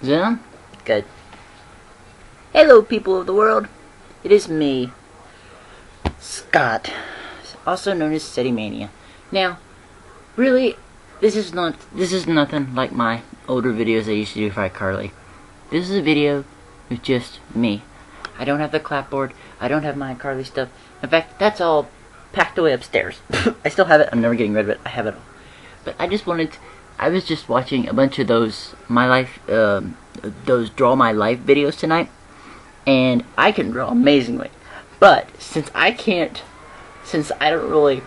Is it on? Good. Hello, people of the world. It is me, Scott, also known as SteadyMania. Now, really, this is nothing like my older videos I used to do for iCarly. This is a video with just me. I don't have the clapboard. I don't have my iCarly stuff. In fact, that's all packed away upstairs. I still have it. I'm never getting rid of it. I have it all. But I was just watching a bunch of those those Draw My Life videos tonight, and I can draw amazingly. But since I don't really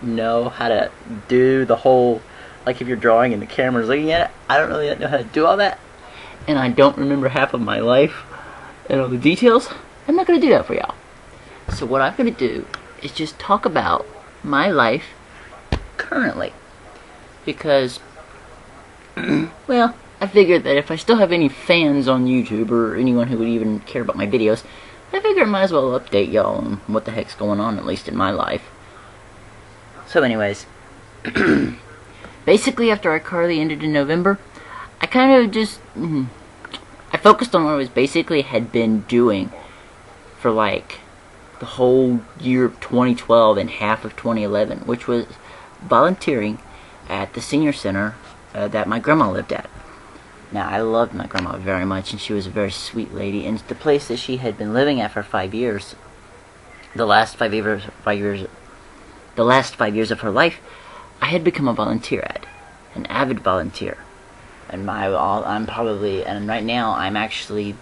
know how to do the whole, like if you're drawing and the camera's looking at it, I don't really know how to do all that, and I don't remember half of my life and all the details. I'm not going to do that for y'all. So what I'm going to do is just talk about my life currently, because well, I figured that if I still have any fans on YouTube or anyone who would even care about my videos, I figured I might as well update y'all on what the heck's going on, at least in my life. So anyways, basically after iCarly ended in November, I kind of just, I focused on what I was basically had been doing for like the whole year of 2012 and half of 2011, which was volunteering at the senior center that my grandma lived at. Now, I loved my grandma very much, and she was a very sweet lady, and the place that she had been living at for 5 years, the last 5 years of her life, I had become a volunteer at, an avid volunteer. And right now I'm actually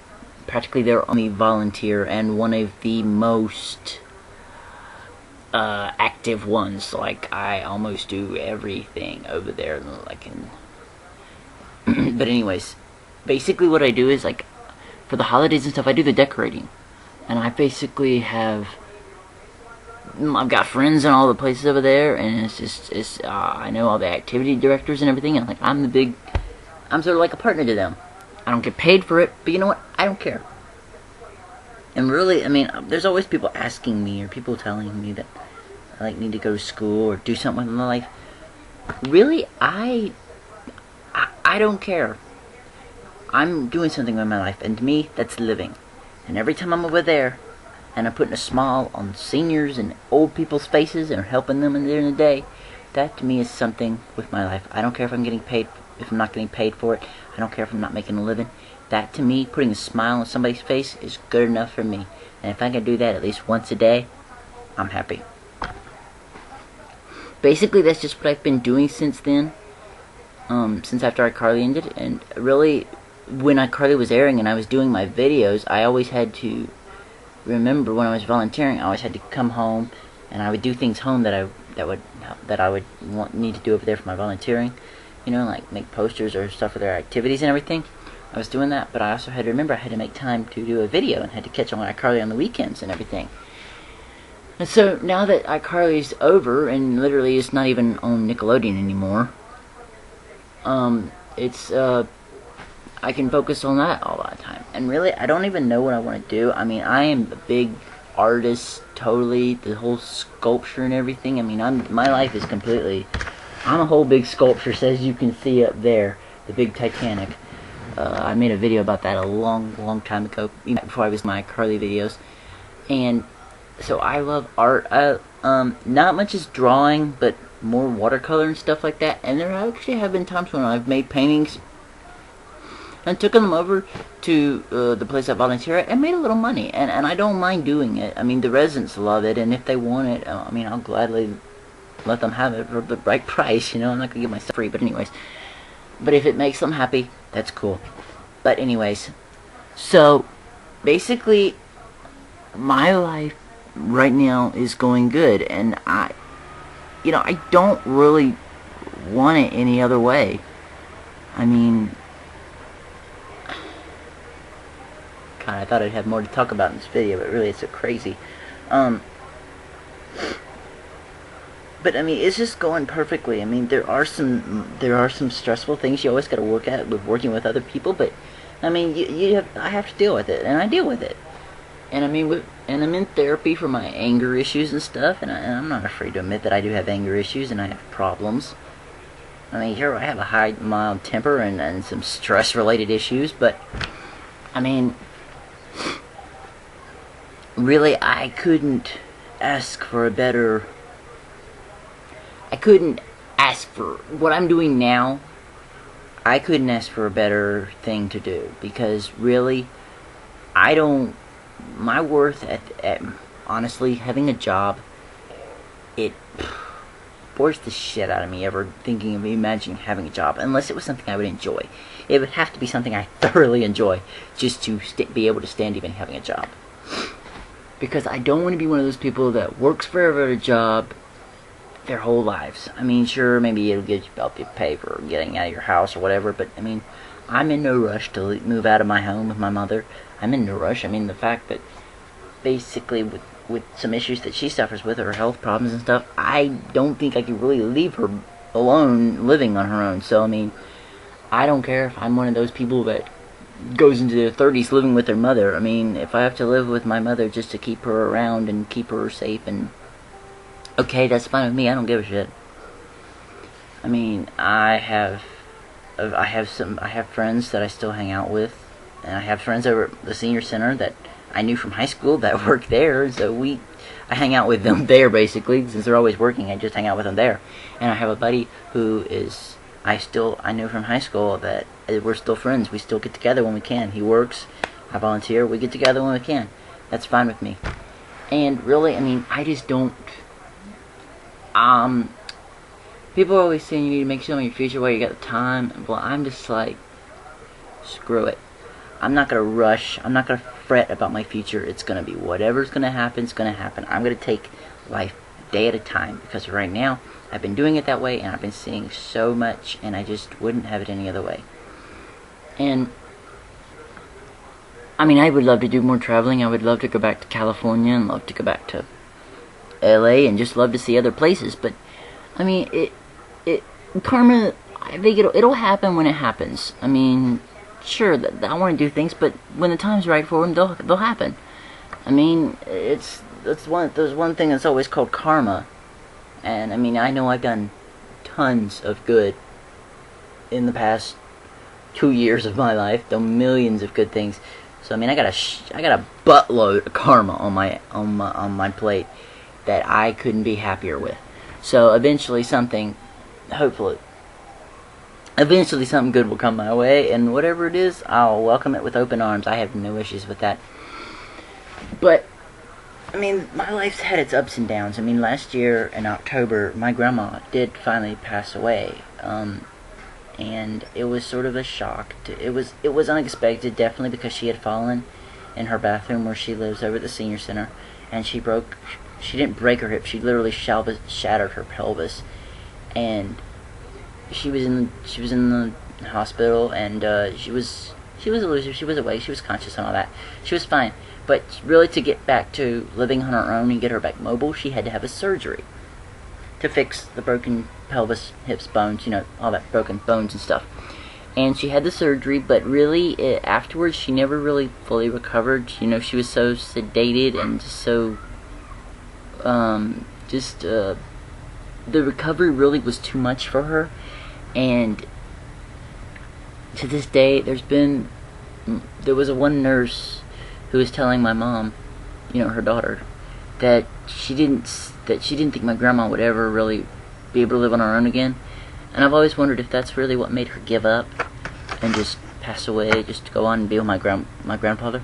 practically their only volunteer and one of the most active ones. Like, I almost do everything over there, like in but anyways, basically what I do is, like, for the holidays and stuff, I do the decorating. And I basically I've got friends in all the places over there, and I know all the activity directors and everything, and like, I'm sort of like a partner to them. I don't get paid for it, but you know what? I don't care. And really, I mean, there's always people asking me, or people telling me that I like need to go to school or do something with my life. Really, I don't care. I'm doing something with my life, and to me, that's living. And every time I'm over there, and I'm putting a smile on seniors and old people's faces and helping them during the day, that to me is something with my life. I don't care if I'm getting paid, if I'm not getting paid for it. I don't care if I'm not making a living. That to me, putting a smile on somebody's face is good enough for me. And if I can do that at least once a day, I'm happy. Basically, that's just what I've been doing since then. Since after iCarly ended, and really, when iCarly was airing and I was doing my videos, I always had to remember when I was volunteering, I always had to come home, and I would do things home that I would need to do over there for my volunteering, you know, like make posters or stuff for their activities and everything. I was doing that, but I also had to remember I had to make time to do a video and had to catch on iCarly on the weekends and everything. And so now that iCarly's over and literally it's not even on Nickelodeon anymore, I can focus on that all the time. And really, I don't even know what I want to do. I mean, I am a big artist, totally, the whole sculpture and everything. I mean, my life is completely, I'm a whole big sculpture, as you can see up there, the big Titanic. I made a video about that a long time ago, before I was my iCarly videos. And so I love art. Not much is drawing, but more watercolor and stuff like that. And there actually have been times when I've made paintings and took them over to the place I volunteer at and made a little money. And I don't mind doing it. I mean, the residents love it, and if they want it, I mean, I'll gladly let them have it for the right price, you know. I'm not gonna give myself free, but anyways. But if it makes them happy, that's cool. But anyways, so basically, my life right now is going good, and I don't really want it any other way. I mean, God, I thought I'd have more to talk about in this video, but really it's so crazy. But I mean, it's just going perfectly. I mean, there are some stressful things you always got to work at with working with other people, but I mean, I have to deal with it, and I deal with it. And I mean, and I'm in therapy for my anger issues and stuff, and I'm not afraid to admit that I do have anger issues and I have problems. I mean, sure, I have a high, mild temper and some stress-related issues, but, I mean, really, I couldn't ask for a better... I couldn't ask for... What I'm doing now, I couldn't ask for a better thing to do, because, really, I don't... My worth at honestly, having a job, it bores the shit out of me ever thinking of imagining having a job, unless it was something I would enjoy. It would have to be something I thoroughly enjoy just to be able to stand even having a job. Because I don't want to be one of those people that works forever at a job their whole lives. I mean, sure, maybe it'll get you help you pay for getting out of your house or whatever, but I mean, I'm in no rush to move out of my home with my mother. I'm in no rush. I mean, the fact that basically with some issues that she suffers with, her health problems and stuff, I don't think I could really leave her alone living on her own. So, I mean, I don't care if I'm one of those people that goes into their 30s living with their mother. I mean, if I have to live with my mother just to keep her around and keep her safe, and okay, that's fine with me. I don't give a shit. I mean, I have friends that I still hang out with, and I have friends over at the senior center that I knew from high school that work there, so I hang out with them there, basically, since they're always working. I just hang out with them there. And I have a buddy who is, I knew from high school that we're still friends. We still get together when we can. He works, I volunteer, we get together when we can. That's fine with me. And really, I mean, I just don't, people are always saying you need to make sure in your future while you got the time. Well, I'm just like, screw it. I'm not going to rush. I'm not going to fret about my future. It's going to be whatever's going to happen, it's going to happen. I'm going to take life day at a time, because right now, I've been doing it that way, and I've been seeing so much, and I just wouldn't have it any other way. And, I mean, I would love to do more traveling. I would love to go back to California, and love to go back to LA, and just love to see other places. But, I mean, karma, I think it'll happen when it happens. I mean, sure, I want to do things, but when the time's right for them, they'll happen. I mean, there's one thing that's always called karma, and I mean, I know I've done tons of good in the past 2 years of my life, done millions of good things. So I mean, I got a buttload of karma on my plate that I couldn't be happier with. So eventually something good will come my way, and whatever it is, I'll welcome it with open arms. I have no issues with that. But, I mean, my life's had its ups and downs. I mean, last year in October, my grandma did finally pass away, and it was sort of a shock. It was unexpected, definitely, because she had fallen in her bathroom where she lives over at the senior center, and she didn't break her hip, she literally shattered her pelvis, and she was in the hospital, and she was a loser. She was awake. She was conscious and all that. She was fine. But really, to get back to living on her own and get her back mobile, she had to have a surgery to fix the broken pelvis, hips, bones, all that broken bones and stuff. And she had the surgery, but really, afterwards, she never really fully recovered. She was so sedated and just so, the recovery really was too much for her. And to this day, there was one nurse who was telling my mom, her daughter, that she didn't think my grandma would ever really be able to live on her own again. And I've always wondered if that's really what made her give up and just pass away, just to go on and be with my grandfather,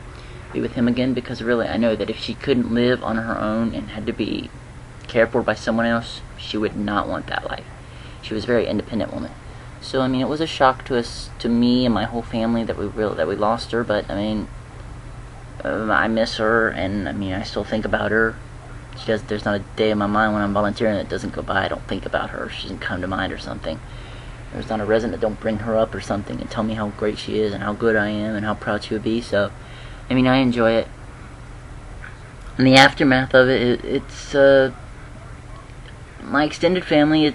be with him again. Because really, I know that if she couldn't live on her own and had to be cared for by someone else, she would not want that life. She was a very independent woman. So I mean, it was a shock to me and my whole family that we lost her. But I mean, I miss her, and I mean, I still think about her. There's not a day in my mind when I'm volunteering that doesn't go by I don't think about her. She doesn't come to mind or something. There's not a resident that don't bring her up or something and tell me how great she is and how good I am and how proud she would be. So, I mean, I enjoy it. And the aftermath of it, it's my extended family.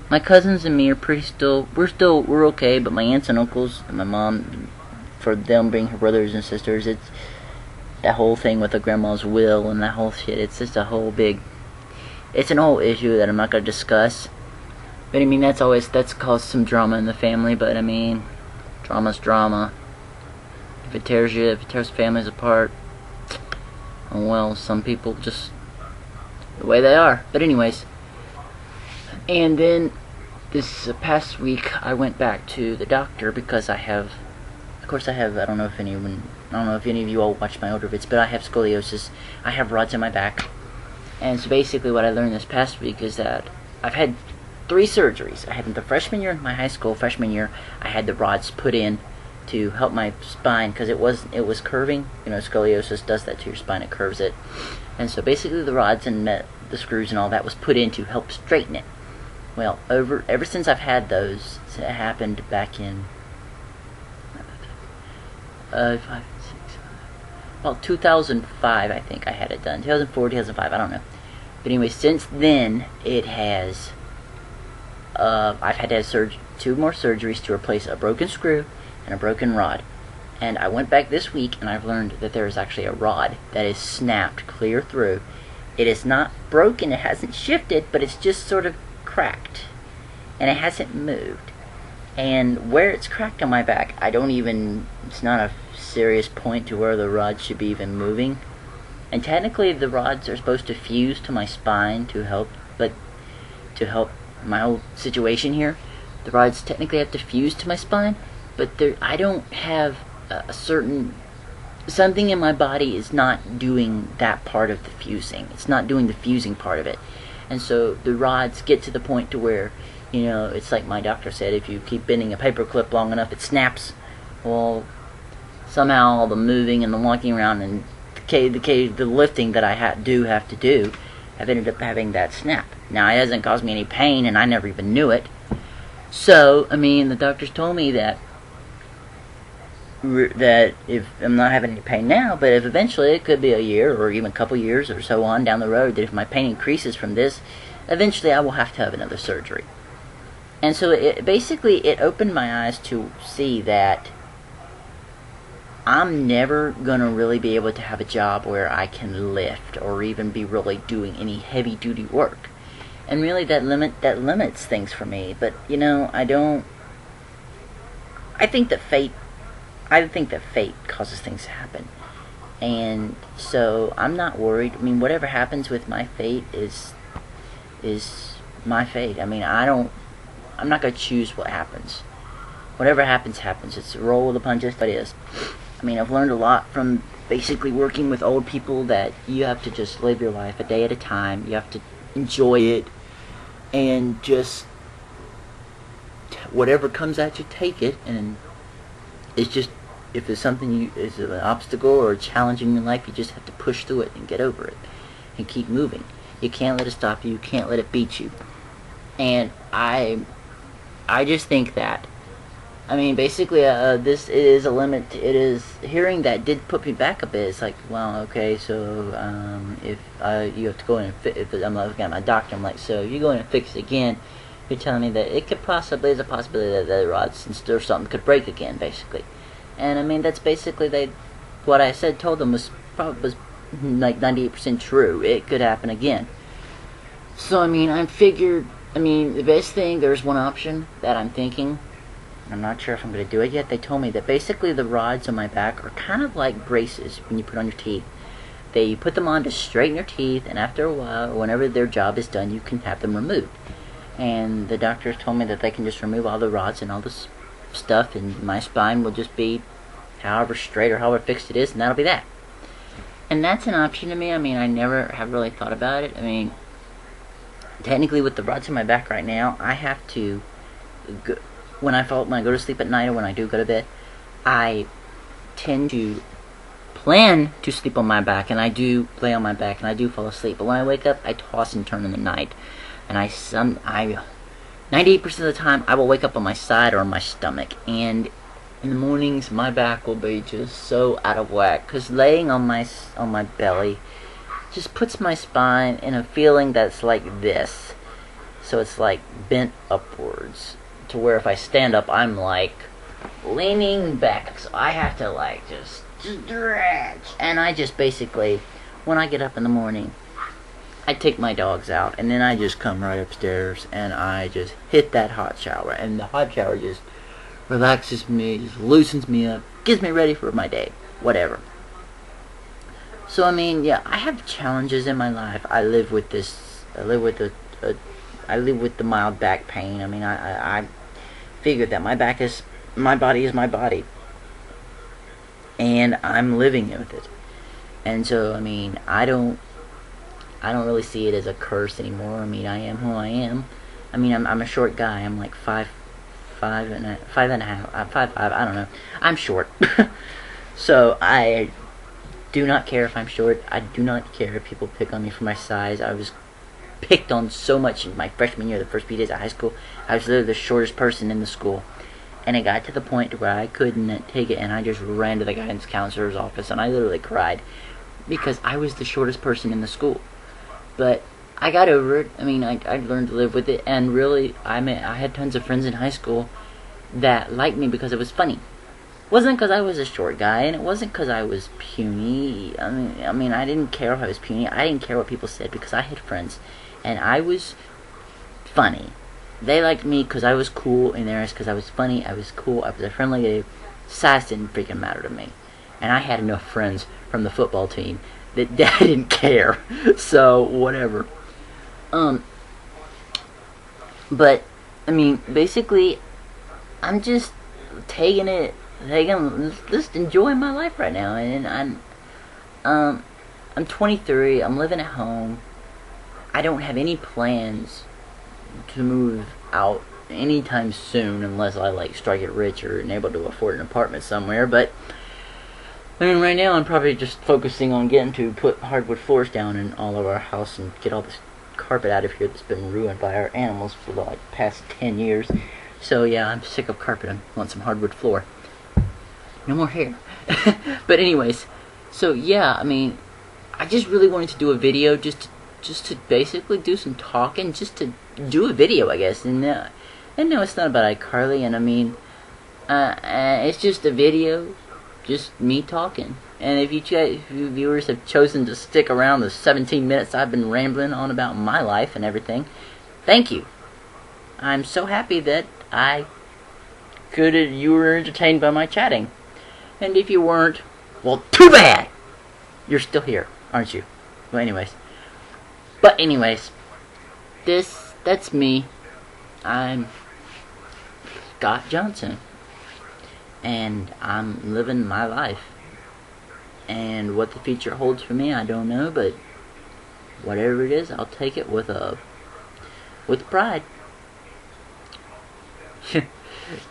My cousins and me are we're okay, but my aunts and uncles and my mom, for them being her brothers and sisters, it's that whole thing with the grandma's will and that whole shit. It's just it's an whole issue that I'm not going to discuss. But I mean, that's caused some drama in the family. But I mean, drama's drama. If it tears families apart, oh well, some people just the way they are. But anyways, and then this past week I went back to the doctor because I have, of course I don't know if any of you all watch my older vids, but I have scoliosis. I have rods in my back. And so basically what I learned this past week is that I've had 3 surgeries. I had the freshman year in my high school, I had the rods put in to help my spine because it was curving. You know, scoliosis does that to your spine, it curves it. And so basically the rods and the screws and all that was put in to help straighten it. Well, ever since I've had those, it happened back in 2005, I think I had it done. 2004, 2005, I don't know. But anyway, since then, it has, I've had to have 2 more surgeries to replace a broken screw and a broken rod. And I went back this week, and I've learned that there is actually a rod that is snapped clear through. It is not broken, it hasn't shifted, but it's just sort of cracked. And it hasn't moved. And where it's cracked on my back, it's not a serious point to where the rod should be even moving. And technically the rods are supposed to fuse to my spine to help my whole situation here. The rods technically have to fuse to my spine, but I don't have something in my body is not doing that part of the fusing. It's not doing the fusing part of it. And so the rods get to the point to where, you know, it's like my doctor said, if you keep bending a paper clip long enough, it snaps. Well, somehow all the moving and the walking around and the lifting that I have to do, I've ended up having that snap. Now, it hasn't caused me any pain, and I never even knew it. So, I mean, the doctors told me that if I'm not having any pain now, but if eventually it could be a year or even a couple years or so on down the road, that if my pain increases from this, eventually I will have to have another surgery. And so it opened my eyes to see that I'm never going to really be able to have a job where I can lift or even be really doing any heavy duty work. And really that limits things for me. But, you know, I think that fate causes things to happen. And so I'm not worried. I mean, whatever happens with my fate is my fate. I mean, I'm not going to choose what happens. Whatever happens, happens. It's a roll of the punches, but it is. I mean, I've learned a lot from basically working with old people that you have to just live your life a day at a time. You have to enjoy it and just whatever comes at you, take it. And it's just, if there's something is an obstacle or a challenge in your life, you just have to push through it and get over it and keep moving. You can't let it stop you. You can't let it beat you. And I just think that, I mean, basically, this is a limit. It is, hearing that did put me back a bit. It's like, well, okay, so if you have to go in and if I'm looking at my doctor, I'm like, so if you go in and fix it again, you're telling me that there's a possibility that the rods or something could break again, basically. And I mean, that's basically what I told them was like 98% true. It could happen again. So I mean, the best thing, there's one option that I'm thinking. I'm not sure if I'm going to do it yet. They told me that basically the rods on my back are kind of like braces when you put on your teeth. You put them on to straighten your teeth, and after a while, or whenever their job is done, you can have them removed. And the doctors told me that they can just remove all the rods and all this stuff, and my spine will just be however straight or however fixed it is, and that'll be that. And that's an option to me. I mean, I never have really thought about it. I mean, technically with the rods in my back right now, I have to when I go to sleep at night or when I do go to bed, I tend to plan to sleep on my back, and I do lay on my back, and I do fall asleep. But when I wake up, I toss and turn in the night, and 98% of the time, I will wake up on my side or on my stomach, and in the mornings, my back will be just so out of whack, because laying on my belly just puts my spine in a feeling that's like this. So it's like bent upwards, to where if I stand up, I'm like leaning back. So I have to like just stretch. And I just basically, when I get up in the morning, I take my dogs out, and then I just come right upstairs, and I just hit that hot shower, and the hot shower just relaxes me, just loosens me up, gets me ready for my day, whatever. So I mean, yeah, I have challenges in my life. I live with the mild back pain. I mean, I figured that my body is my body, and I'm living with it. And so I mean, I don't really see it as a curse anymore. I mean, I am who I am. I mean, I'm a short guy. I'm like five and a half, 5'5". I don't know. I'm short, so I do not care if I'm short. I do not care if people pick on me for my size. I was picked on so much in my freshman year, the first few days of high school. I was literally the shortest person in the school. And it got to the point where I couldn't take it, and I just ran to the guidance counselor's office, and I literally cried because I was the shortest person in the school. But I got over it. I mean, I learned to live with it, and really, I had tons of friends in high school that liked me because it was funny. It wasn't because I was a short guy, and it wasn't because I was puny. I mean, I didn't care if I was puny. I didn't care what people said because I had friends, and I was funny. They liked me because I was cool, and theirs because I was funny, I was cool, I was a friendly dude. Size didn't freaking matter to me. And I had enough friends from the football team that I didn't care. So, whatever. But, I mean, basically, I'm just just enjoying my life right now. And I'm 23, I'm living at home. I don't have any plans to move out anytime soon unless I like strike it rich or am able to afford an apartment somewhere. But I mean, right now I'm probably just focusing on getting to put hardwood floors down in all of our house and get all this carpet out of here that's been ruined by our animals for the past 10 years. So yeah, I'm sick of carpet. I want some hardwood floor. No more hair. But anyways, so yeah, I mean, I just really wanted to do a video just to basically do some talking, just to do a video, I guess. And no, it's not about iCarly, and I mean, it's just a video, just me talking. And if you viewers have chosen to stick around the 17 minutes I've been rambling on about my life and everything, thank you. I'm so happy that you were entertained by my chatting. And if you weren't, well, too bad! You're still here, aren't you? Well, anyways, that's me. I'm Scott Johnson, and I'm living my life. And what the future holds for me, I don't know, but whatever it is, I'll take it with pride.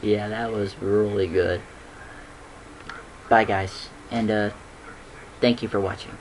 Yeah, that was really good. Bye, guys, and thank you for watching.